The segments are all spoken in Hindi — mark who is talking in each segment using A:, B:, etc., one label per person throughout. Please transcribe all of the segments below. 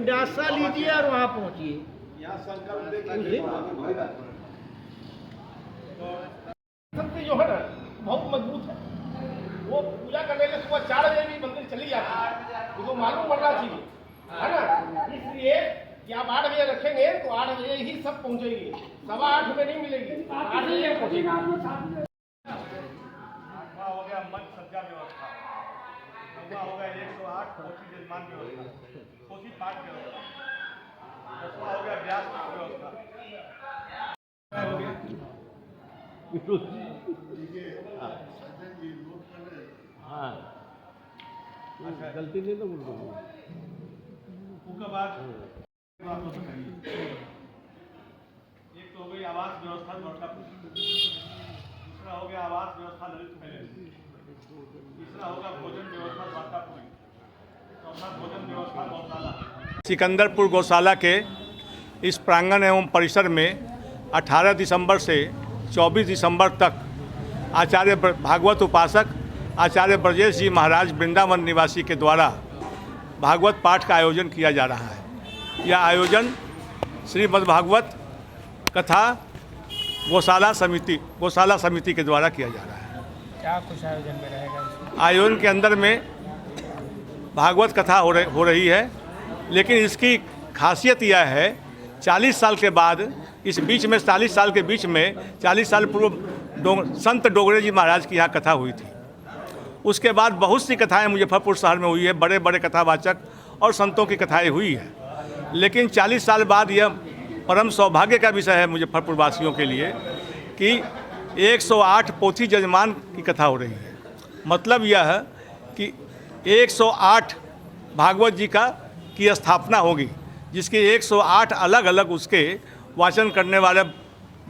A: निराशा लीजिए और वहाँ पहुँचिए।
B: शक्ति जो है ना बहुत मजबूत है। वो पूजा करने के सुबह 4 बजे भी मंदिर चली जाती है, उसको मालूम पड़ना चाहिए, है ना। इसलिए कि आप 8 बजे रखेंगे तो 8 बजे ही सब पहुंचेगी, 7:15 में नहीं मिलेगी, 8 बजे पहुंचेगी। हो गया मंच सज्जा व्यवस्था, हो गया 108 कोसी जजमान व्यवस्था, कोसी पाठ व्यवस्था, हो गया व्यास व्यवस्था,
A: हाँ गलती नहीं तो
B: उसके बाद एक तो हो गई आवास व्यवस्था दुर्गापुर, दूसरा हो गया आवास व्यवस्था ललित महल, तीसरा होगा भोजन व्यवस्था द्वारकापुरी, चौथा भोजन व्यवस्था गौशाला। सिकंदरपुर गौशाला के इस प्रांगण एवं परिसर में 18 दिसंबर से 24 दिसंबर तक आचार्य भागवत उपासक आचार्य ब्रजेश जी महाराज वृंदावन निवासी के द्वारा भागवत पाठ का आयोजन किया जा रहा है। यह आयोजन श्रीमद्भागवत कथा गौशाला समिति के द्वारा किया जा रहा है।
C: क्या कुछ आयोजन में रहेगा?
B: आयोजन के अंदर में भागवत कथा हो रही है, लेकिन इसकी खासियत यह है 40 साल के बाद, इस बीच में 40 साल के बीच में 40 साल पूर्व संत डोगरे जी महाराज की यहाँ कथा हुई थी। उसके बाद बहुत सी कथाएं मुजफ्फरपुर शहर में हुई है, बड़े बड़े कथावाचक और संतों की कथाएं हुई है, लेकिन 40 साल बाद यह परम सौभाग्य का विषय है मुजफ्फरपुर वासियों के लिए कि 108 पोथी जजमान की कथा हो रही है। मतलब यह है कि 108 भागवत जी की स्थापना होगी, जिसके 108 अलग अलग उसके वाचन करने वाले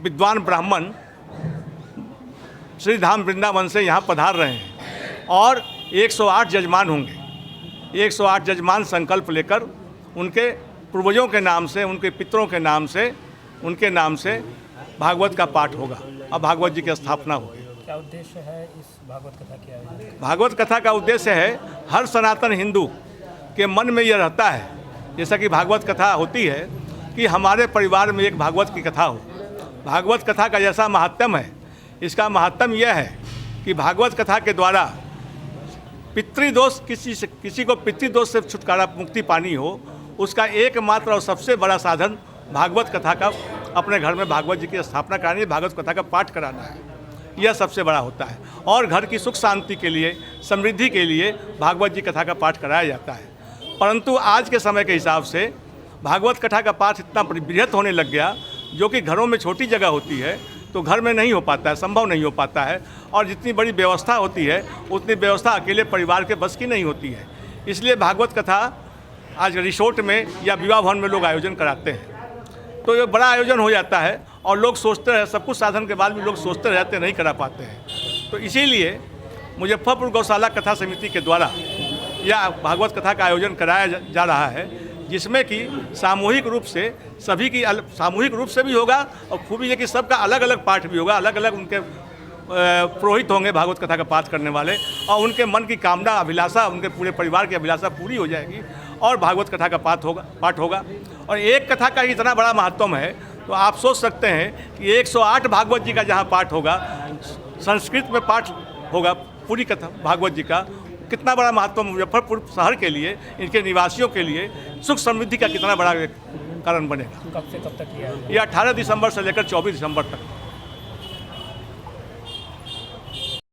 B: विद्वान ब्राह्मण श्री धाम वृंदावन से यहाँ पधार रहे हैं और 108 जजमान होंगे। 108 जजमान संकल्प लेकर उनके पूर्वजों के नाम से, उनके पितरों के नाम से, उनके नाम से भागवत का पाठ होगा और भागवत जी की स्थापना होगी।
C: क्या उद्देश्य है इस भागवत कथा के आयोजन?
B: भागवत कथा का उद्देश्य है हर सनातन हिंदू के मन में यह रहता है, जैसा कि भागवत कथा होती है, कि हमारे परिवार में एक भागवत की कथा हो। भागवत कथा का जैसा महात्म्य है, इसका महात्म्य यह है कि भागवत कथा के द्वारा पितृदोष किसी को पितृदोष से छुटकारा मुक्ति पानी हो, उसका एकमात्र और सबसे बड़ा साधन भागवत कथा का अपने घर में भागवत जी की स्थापना करानी, भागवत कथा का पाठ कराना है। यह सबसे बड़ा होता है और घर की सुख शांति के लिए, समृद्धि के लिए भागवत जी कथा का पाठ कराया जाता है। परंतु आज के समय के हिसाब से भागवत कथा का पाठ इतना बृहत होने लग गया, जो कि घरों में छोटी जगह होती है तो घर में नहीं हो पाता है, संभव नहीं हो पाता है, और जितनी बड़ी व्यवस्था होती है उतनी व्यवस्था अकेले परिवार के बस की नहीं होती है। इसलिए भागवत कथा आज रिसोर्ट में या विवाह भवन में लोग आयोजन कराते हैं, तो ये बड़ा आयोजन हो जाता है और लोग सोचते हैं, सब कुछ साधन के बाद भी लोग सोचते रहते नहीं करा पाते हैं। तो इसीलिए मुजफ्फरपुर गौशाला कथा समिति के द्वारा यह भागवत कथा का आयोजन कराया जा रहा है, जिसमें कि सामूहिक रूप से सभी की सामूहिक रूप से भी होगा और खूबी है कि सबका अलग अलग पाठ भी होगा, अलग अलग उनके पुरोहित होंगे भागवत कथा का पाठ करने वाले, और उनके मन की कामना, अभिलाषा, उनके पूरे परिवार की अभिलाषा पूरी हो जाएगी और भागवत कथा का पाठ होगा। और एक कथा का इतना बड़ा महत्व है तो आप सोच सकते हैं कि 108 भागवत जी का जहाँ पाठ होगा, संस्कृत में पाठ होगा पूरी कथा भागवत जी का, कितना बड़ा महत्व मुजफ्फरपुर शहर के लिए, इनके निवासियों के लिए सुख समृद्धि का कितना बड़ा कारण बनेगा।
C: कब से कब तक किया?
B: यह 18 दिसंबर से लेकर 24 दिसंबर तक।